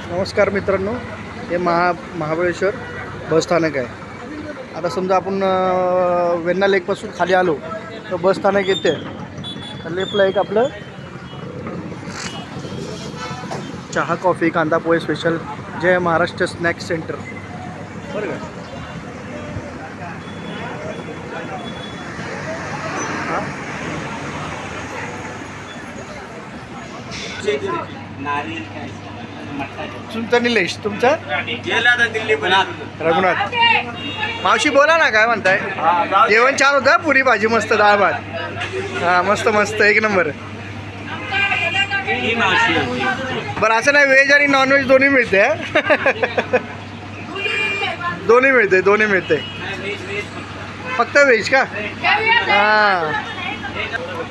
नमस्कार मित्रांनो, हे महाबळेश्वर बस स्थानक आहे. आता समजा आपण वेण्णा लेकपासून खाली आलो तर बस स्थानक येते. तर लेफ्टला एक आपलं चहा कॉफी कांदा पोहे स्पेशल जय महाराष्ट्र स्नॅक्स सेंटर बरं का. तुमचा निलेश तुमचा रघुनाथ. मावशी बोला ना, काय म्हणताय? जेवण छान होतं, पुरी भाजी मस्त, डाळ भात. हां मस्त मस्त एक नंबर. बरं असं नाही, व्हेज आणि नॉनव्हेज दोन्ही मिळते. दोन्ही मिळते फक्त व्हेज का? हां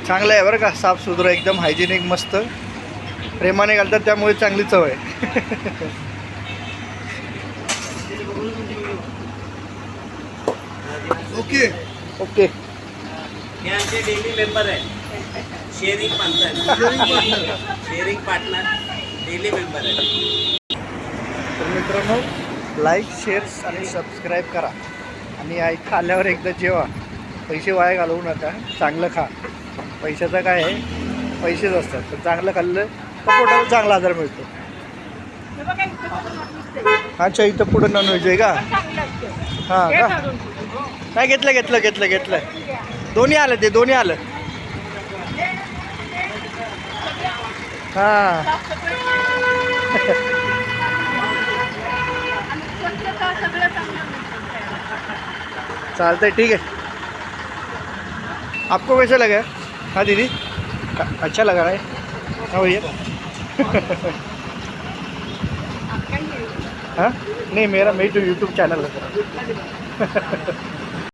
चांगलं आहे बरं का, साफसुथरं एकदम हायजेनिक मस्त, प्रेमाने घालतात त्यामुळे चांगली चव आहे. Okay okay. हे आमचे डेली मेंबर आहे, शेअरिंग पार्टनर डेली मेंबर आहे. तर मित्रांनो, लाईक शेअर्स आणि सबस्क्राईब करा आणि ऐका आल्यावर एकदा जेवा. पैसे वाया घालवू नका, चांगलं खा. पैशाचं काय आहे, पैसेच असतात, पण चांगलं खाल्लं तर पोटाला चांगला आधार मिळतो. अच्छा इथं पुढं नॉनव्हेज आहे का? हां का? नाही घेतलं दोन्ही आलं, ते दोन्ही आलं. हां चालतंय, ठीक है. आपको कैसा लगा? हाँ दीदी, अच्छा लगा रहा है. हाँ भैया. हाँ नहीं, मेरा यूट्यूब चैनल है.